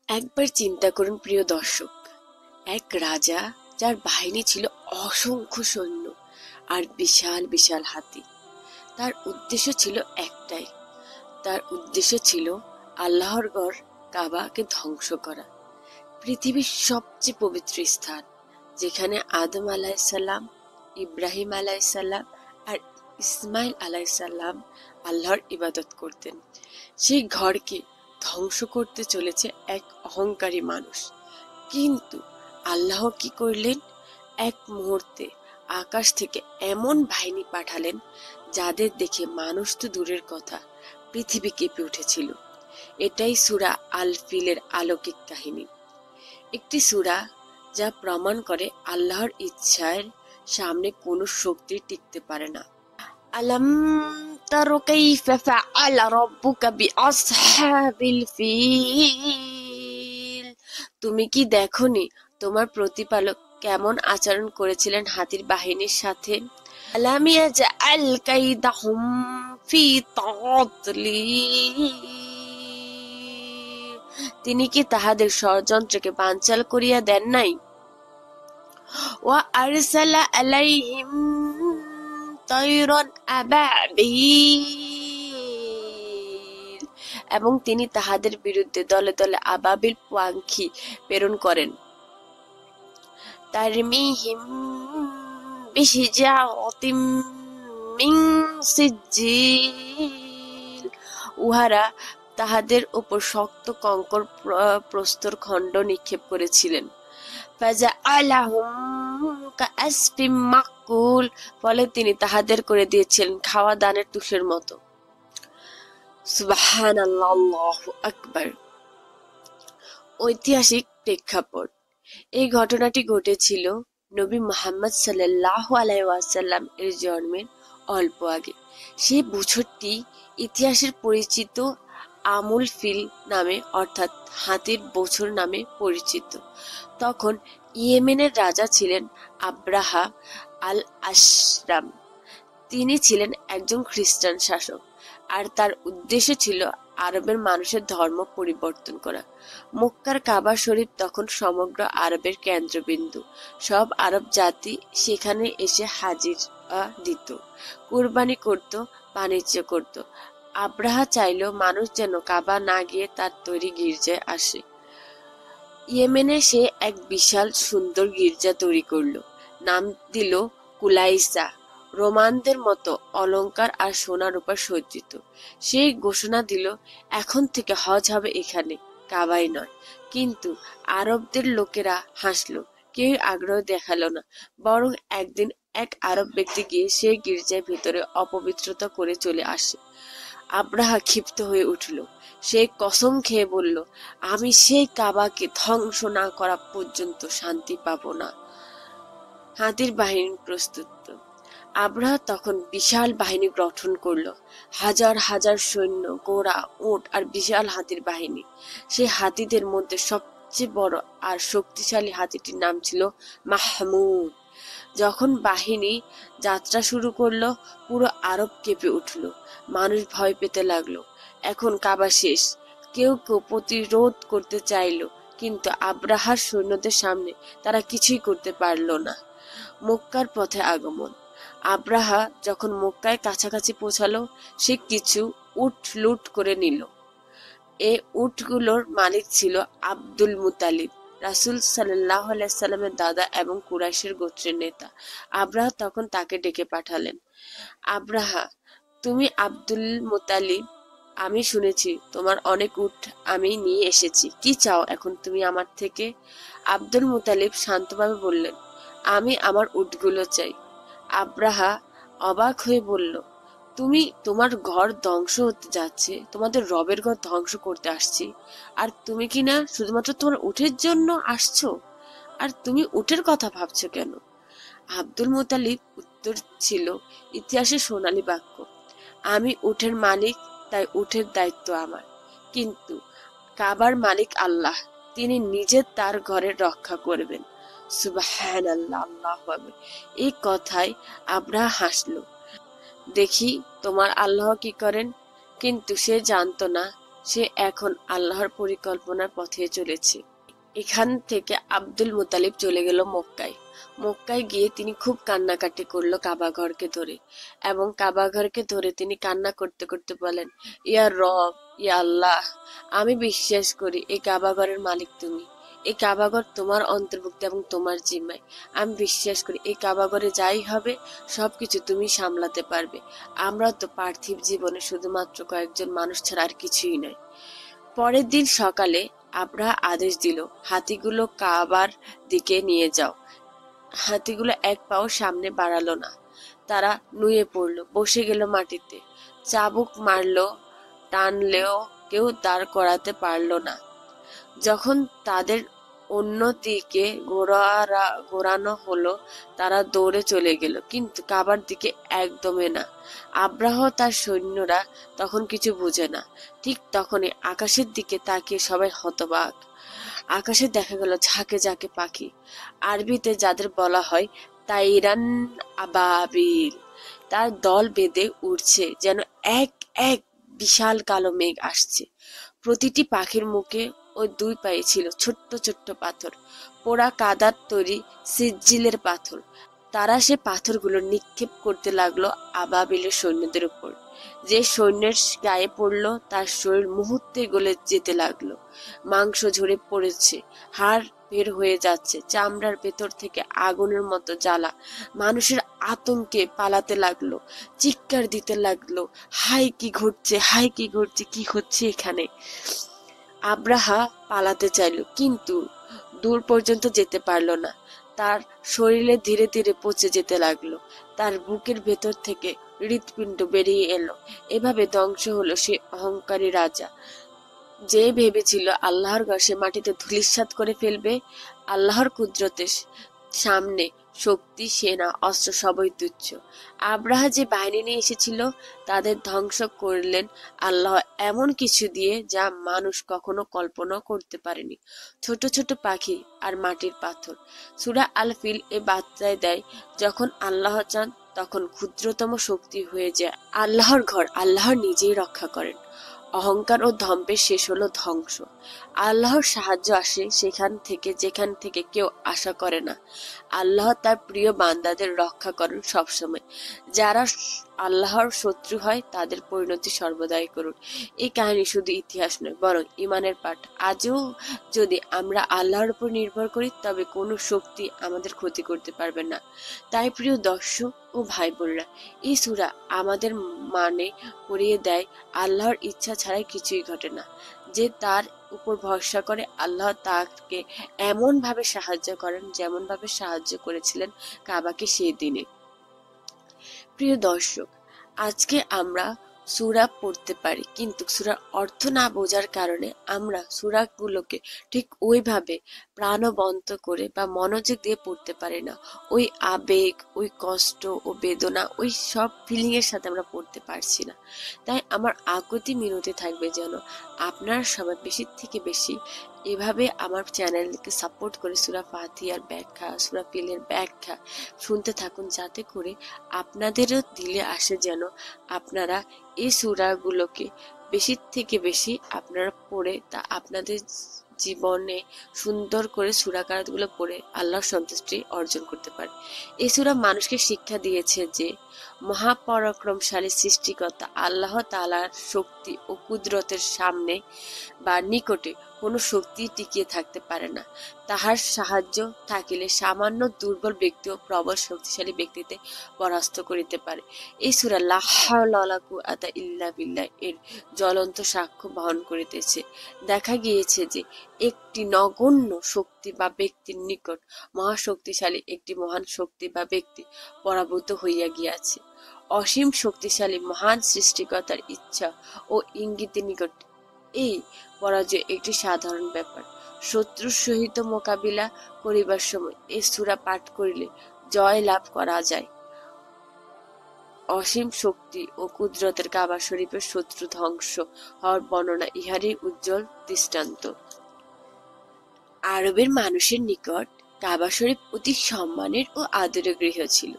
একবার চিন্তা করুন প্রিয় দর্শক, এক রাজা যার বাহিনী ছিল অসংখ্য সৈন্য আর বিশাল বিশাল হাতি। তার উদ্দেশ্য ছিল একটাই, তার উদ্দেশ্য ছিল আল্লাহর ঘর কাবাকে ধ্বংস করা। পৃথিবীর সবচেয়ে পবিত্র স্থান, যেখানে আদম আলাইসাল্লাম, ইব্রাহিম আলাইসাল্লাম আর ইসমাইল আলাইসাল্লাম আল্লাহর ইবাদত করতেন, সেই ঘরকে ধ্বংস করতে চলেছে এক অহংকারী মানুষ। কিন্তু আল্লাহ কি করলেন? এক মুহূর্তে আকাশ থেকে এমন বাহিনী পাঠালেন যাদের দেখে মানুষ তো দূরের কথা, পৃথিবী কেঁপে উঠেছিল। এটাই সূরা আল ফিলের আলৌকিক কাহিনী, একটি সূরা যা প্রমাণ করে আল্লাহর ইচ্ছার সামনে কোনো শক্তি টিকতে পারে না। আলাম তারা কাইফা ফাআলা রাব্বুকা বিআসহাবিল ফিল, তুমি কি দেখোনি তোমার প্রতিপালক কেমন আচরণ করেছিলেন হাতির বাহিনীর সাথে? আলাম ইয়াজআল কাইদাহুম ফি তাদলিল, তিনি কি তাহাদের ষড়যন্ত্রকে বানচাল করিয়া দেন নাই? ওয়া আরসালা আলাইহিম তায়রান আবাবিল, এবং তিনি তাহাদের বিরুদ্ধে দলে দলে আবাবিল পাখি প্রেরণ করেন। তারমিহিম বিহিজারাতিম মিন সিজ্জিল, উহারা তাহাদের উপর শক্ত কঙ্কর প্রস্তর খণ্ড নিক্ষেপ করেছিলেন। ফাজআলাহুম কাআসফিম মাকুল, ফলে তিনি তাহাদের করে দিয়েছিলেন খাওয়া দানের তুষের মতো। সুবহানাল্লাহ, আল্লাহু আকবার। ঐতিহাসিক প্রেক্ষাপট, এই ঘটনাটি ঘটেছিল নবী মুহাম্মদ সাল্লাল্লাহু আলাইহি ওয়াসাল্লাম এর জন্মের অল্প আগে। সেই বছরটি ইতিহাসের পরিচিত আমুল ফিল নামে, অর্থাৎ হাতির বছর নামে পরিচিত। তখন ইয়েমেনের রাজা ছিলেন আব্রাহা আল আশরাম। তিনি ছিলেন একজন খ্রিস্টান শাসক, আর তার উদ্দেশ্য ছিল আরবের মানুষের ধর্ম পরিবর্তন করা। মক্কার কাবা শরীফ তখন সমগ্র আরবের কেন্দ্রবিন্দু। সব আরব জাতি সেখানে এসে হাজিরা দিত, কুরবানি করত, বাণিজ্য করত। আব্রাহা চাইল মানুষ যেন কাবা না গিয়ে তার তৈরি গির্জায় আসে। ইয়েমেনে সে এক বিশাল সুন্দর গির্জা তৈরি করল, নাম দিল কুলাইসা, রোমানদের মতো অলংকার আর সোনা রূপা সজ্জিত। সে ঘোষণা দিল, এখন থেকে হজ হবে এখানে, কাবায় নয়। কিন্তু আরবদের লোকেরা হাসলো, কেউ আগ্রহ দেখালো না। বরং একদিন এক আরব ব্যক্তি গিয়ে সেই গির্জার ভিতরে অপবিত্রতা করে চলে আসে। আব্রাহা ক্ষিপ্ত হয়ে উঠল। সে কসম খেয়ে বলল, আমি সেই কাবাকে ধ্বংস না করা পর্যন্ত শান্তি পাব না। হাতির বাহিনী প্রস্তুত। আব্রাহা তখন বিশাল বাহিনী গঠন করল, হাজার হাজার সৈন্য, ঘোড়া, উট আর বিশাল হাতির বাহিনী। সেই হাতিদের মধ্যে সবচেয়ে বড় আর শক্তিশালী হাতিটির নাম ছিল মাহমুদ। যখন বাহিনী যাত্রা শুরু করলো, পুরো আরব কেঁপে উঠল। মানুষ ভয় পেতে লাগলো। এখন কাবা শেষ। কেউ কেউ প্রতিরোধ করতে চাইল, কিন্তু আব্রাহার সৈন্যদের সামনে তারা কিছুই করতে পারল না। মক্কার পথে আগমন। আব্রাহা যখন মক্কায় কাছাকাছি পৌঁছালো, সে কিছু উট লুট করে নিল। এ উটগুলোর মালিক ছিল আব্দুল মুতালিব, রাসূল সাল্লাল্লাহু আলাইহি সাল্লামের দাদা এবং কুরাইশের গোত্রের নেতা। আব্রাহা তখন তাকে ডেকে পাঠালেন, আব্রাহা, তুমি আব্দুল মুতালিব, আমি শুনেছি তোমার অনেক উট আমি নিয়ে এসেছি। কি চাও এখন তুমি আমার থেকে? আব্দুল মুতালিব শান্তভাবে বললেন, আমি আমার উটগুলো চাই। আব্রাহা অবাক হয়ে বলল, তুমি, তোমার ঘর ধ্বংস হতে যাচ্ছে, তোমাদের রবের ঘর ধ্বংস করতে আসছি, আর তুমি কিনা শুধুমাত্র তোমার উটের জন্য আসছো? আর তুমি উটের কথা ভাবছো কেন? আব্দুল মুতালিব উত্তর ছিল ইতিহাসের সোনালী বাক্য, আমি উটের মালিক, তাই উটের দায়িত্ব আমার। কিন্তু কাবার মালিক আল্লাহ, তিনি নিজে তার ঘরের রক্ষা করবেন। সুবহানাল্লাহ, আল্লাহু আকবার। এই কথায় আব্রাহা হাসলো, দেখি তোমার আল্লাহ কি করেন। কিন্তু সে জানতো না সে এখন আল্লাহর পরিকল্পনার পথে চলেছে। এখান থেকে আব্দুল মুতালিব চলে গেল মক্কায়। মক্কায় গিয়ে তিনি খুব কান্নাকাটি করলো কাবা ঘরকে ধরে, এবং কাবা ঘরকে ধরে তিনি কান্না করতে করতে বলেন, ইয়া রব, ইয়া আল্লাহ, আমি বিশ্বাস করি এই কাবা ঘরের মালিক তুমি। এই কাবাঘর তোমার অন্তর্ভুক্ত এবং তোমার জিম্মায়। আমি বিশ্বাস করি এই কাবাঘরে যাই হবে সবকিছু তুমি সামলাতে পারবে। আমরা তো পার্থিব জীবনে শুধুমাত্র কয়েকজন মানুষ ছাড়া আর কিছুই নয়। পরের দিন সকালে আব্রাহা আদেশ দিল, হাতিগুলো কাবার দিকে নিয়ে যাও। হাতিগুলো এক পাও সামনে বাড়ালো না। তারা নুয়ে পড়লো, বসে গেল মাটিতে। চাবুক মারলো, টানলেও কেউ দাঁড় করাতে পারলো না। যখন তাদের অন্যদিকে ঘোরানো হলো, তারা দৌড়ে চলে গেল, কিন্তু কাবার দিকে একদমে না। আব্রাহ তার সৈন্যরা তখন কিছু বুঝে না। ঠিক তখনই আকাশের দিকে তাকিয়ে সবাই হতবাক। আকাশে দেখা গেল ঝাঁকে ঝাঁকে পাখি, আরবিতে যাদের বলা হয় তাইরান আবাবিল। তার দল বেঁধে উড়ছে, যেন এক এক বিশাল কালো মেঘ আসছে। প্রতিটি পাখির মুখে ও দুই পায়ে ছিল ছোট্ট ছোট্ট পাথর, পোড়া কাদার তৈরি সিজিলের পাথর। তারা সে পাথরগুলো নিক্ষেপ করতে লাগলো আবাবিলের সৈন্যদের উপর। যে সৈন্যের গায়ে পড়লো তার শরীর মুহূর্তে গলে যেতে লাগলো। মাংস ঝরে পড়েছে, হাড় বের হয়ে যাচ্ছে, চামড়ার ভেতর থেকে আগুনের মতো জ্বালা। মানুষের আতঙ্কে পালাতে লাগলো, চিৎকার দিতে লাগলো, হাই কি ঘটছে, হাই কি ঘটছে, কি হচ্ছে এখানে। আব্রাহা পালাতে চাইল, কিন্তু দূর পর্যন্ত যেতে পারল না। তার শরীরে ধীরে ধীরে পচে যেতে লাগলো। তার বুকের ভেতর থেকে হৃৎপিণ্ড বেরিয়ে এলো। এভাবে ধ্বংস হলো সে অহংকারী রাজা, যে ভেবেছিল আল্লাহর ঘর সে মাটিতে ধূলিসাৎ করে ফেলবে। আল্লাহর কুদরতের সামনে শক্তি, সেনা, অস্ত্র সবই তুচ্ছ। আব্রাহা যে বাহিনী নিয়ে এসেছিল তাদের ধ্বংস করলেন আল্লাহ এমন কিছু দিয়ে যা মানুষ কখনো কল্পনা করতে পারেনি। ছোট ছোট পাখি আর মাটির পাথর। সূরা আল ফিল এ বার্তায় দেয়, যখন আল্লাহ চান তখন ক্ষুদ্রতম শক্তি হয়ে যায় আল্লাহর ঘর। আল্লাহ নিজেই রক্ষা করেন। অহংকার ও ধম্পের শেষ হলো ধ্বংস। আল্লাহর সাহায্য আসে সেখান থেকে যেখান থেকে কেউ আশা করে না। আল্লাহ তার প্রিয় বান্দাদের রক্ষা করেন সবসময়। যারা আল্লাহর শত্রু হয় তাদের পরিণতি সর্বদাই করুন। এই কাহিনী শুধু ইতিহাস নয়, বরং ইমানের পাঠ। আজও যদি আমরা আল্লাহর উপর নির্ভর করি তবে কোনো শক্তি আমাদের ক্ষতি করতে পারবে না। তাই প্রিয় দর্শক ও ভাই বোনরা, এই সূরা আমাদের মানে করিয়ে দেয় আল্লাহর ইচ্ছা ছাড়াই কিছুই ঘটে না। যে তার উপর ভরসা করে আল্লাহ তাকে এমন ভাবে সাহায্য করেন যেমন ভাবে সাহায্য করেছিলেন কাবাকে সেই দিনে। প্রিয় দর্শক, আজকে আমরা সূরা পড়তে পারি, কিন্তু সূরার অর্থ না বোঝার কারণে আমরা সূরাগুলোকে ঠিক ওইভাবে প্রাণবন্ত করে বা মনোযোগ দিয়ে পড়তে পারি না। ওই আবেগ, ওই কষ্ট ও বেদনা, ওই সব ফিলিং এর সাথে আমরা পড়তে পারছি না। তাই আমার আকুতি মিনতি থাকবে যেন আপনারা সবাই বেশি থেকে বেশি এভাবে আমার চ্যানেলকে সাপোর্ট করে সূরা ফাতিহার ব্যাখ্যা, সূরা ফিলের ব্যাখ্যা শুনতে থাকুন, যাতে করে আপনাদেরও দিলে আসে যেন আপনারা এই সূরাগুলোকে বেশি থেকে বেশি আপনারা পড়ে তা আপনাদের জীবনে সুন্দর করে সূরা কারাতগুলো পড়ে আল্লাহর সন্তুষ্টি অর্জন করতে পারে। এই সূরা মানুষকে শিক্ষা দিয়েছে যে মহাপরাক্রমশালী সৃষ্টিকর্তা আল্লাহ তাআলার শক্তি ও কুদরতের সামনে বা নিকটে কোনো শক্তি টিকিয়ে থাকতে পারে না। তাহার সাহায্য থাকিলে সামান্য দুর্বল ব্যক্তিও প্রবল শক্তিশালী ব্যক্তিতে পরাস্ত করিতে পারে। এই সূরা লা হাওলা ওয়ালা কুওয়াতা ইল্লা বিল্লাহ এর জ্বলন্ত সাক্ষ্য বহন করিতেছে। দেখা গিয়েছে যে একটি নগণ্য শক্তি বা ব্যক্তির নিকট মহাশক্তিশালী একটি মহান শক্তি বা ব্যক্তি পরাভূত হইয়া গিয়াছে। অসীম শক্তিশালী মহান সৃষ্টিকর্তার ইচ্ছা ও ইঙ্গিতের নিকট এই পরাজয় একটি সাধারণ ব্যাপার। শত্রুর সহিত মোকাবিলা করিবার সময় এই সূরা পাঠ করিলে জয় লাভ করা যায়। অসীম শক্তি ও কুদরতের কাবা শরীফের শত্রু ধ্বংস হওয়ার বর্ণনা ইহারই উজ্জ্বল দৃষ্টান্ত। আরবের মানুষের নিকট কাবা শরীফ অতি সম্মানের ও আদরের গৃহ ছিল।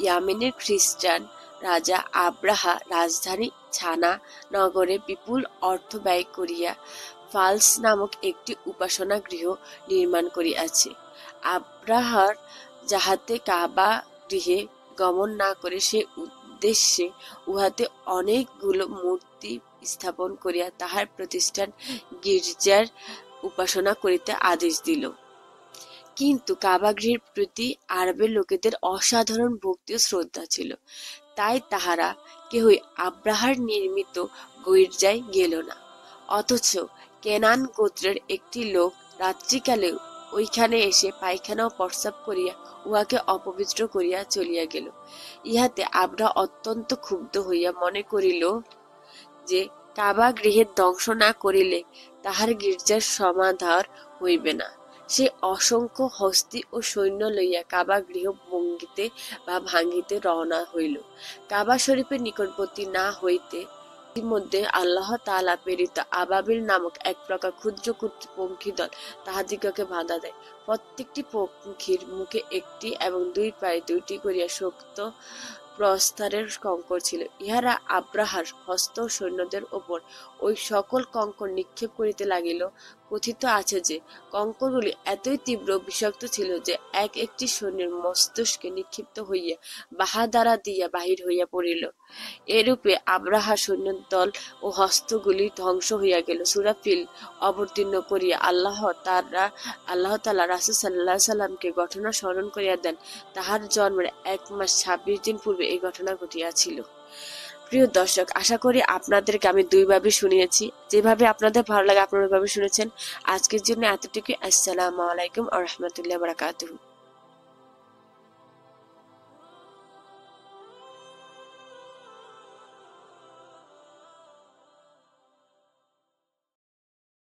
ইয়ামেনের খ্রিস্টান রাজা আব্রাহা রাজধানী ছানা নগরে বিপুল অর্থ ব্যয় করিয়া ফালস নামক একটি উপাসনা গৃহ নির্মাণ করিয়াছে। আব্রাহার যাহাতে কাবা গৃহে গমন না করে সে উদ্দেশ্যে উহাতে অনেকগুলো মূর্তি স্থাপন করিয়া তাহার প্রতিষ্ঠান গির্জার উপাসনা করিতে আদেশ দিল। কিন্তু কাবাগৃহের প্রতি আরবের লোকেদের অসাধারণ ভক্তি ও শ্রদ্ধা ছিল, তাই তাহারা কেহই আব্রাহার নির্মিত গির্জায় গেল না। অথচ কেনান গোত্রের একটি লোক রাত্রিকালে ওইখানে এসে পায়খানা ও প্রস্রাব করিয়া উহাকে অপবিত্র করিয়া চলিয়া গেল। ইহাতে আব্রাহা অত্যন্ত ক্ষুব্ধ হইয়া মনে করিল যে কাবা গৃহের ধ্বংস না করিলে তাহার গির্জার সমাধার হইবে না। সে অসংখ্য হস্তি ও সৈন্য লইয়া কাবা গৃহ ভঙ্গিতে বা ভাঙ্গিতে রওনা হইল। কাবা শরীফের নিকটবর্তী না হইতে ইতিমধ্যে আল্লাহ তাআলা প্রেরিত আবাবিল নামক এক প্রকার ক্ষুদ্র ক্ষুদ্র পঙ্খী দল তাহাদিগকে বাধা দেয়। প্রত্যেকটি পঙ্খির মুখে একটি এবং দুই পায়ে দুইটি করিয়া শক্ত প্রস্তরের কঙ্কর ছিল। ইহারা আব্রাহার হস্ত সৈন্যদের ওপর ওই সকল কঙ্কর নিক্ষেপ করিতে লাগিল। কথিত আছে যে কঙ্করগুলি এতই তীব্র বিষাক্ত ছিল যে এক একটি সৈন্যের মস্তিষ্কে নিক্ষিপ্ত হইয়া বাহা দ্বারা দিয়া বাহির হইয়া পড়িল। এরূপে আব্রাহার সৈন্যদল ও হস্তগুলি ধ্বংস হইয়া গেল। সূরা ফিল অবতীর্ণ করিয়া আল্লাহ তাআলা রাসূল সাল্লাল্লাহু আলাইহি সাল্লামকে ঘটনা স্মরণ করিয়া দেন। তাহার জন্মের 1 মাস 26 দিন পূর্বে এই ঘটনা ঘটিয়াছিল। প্রিয় দর্শক, আশা করি আপনাদেরকে আমি দুইভাবে শুনিয়েছি। যেভাবে আপনাদের ভালো লাগে আপনারা ওইভাবে শুনেছেন। আজকের জন্য এতটুকু। আসসালামু আলাইকুম ওয়া রাহমাতুল্লাহি ওয়া বারাকাতুহু।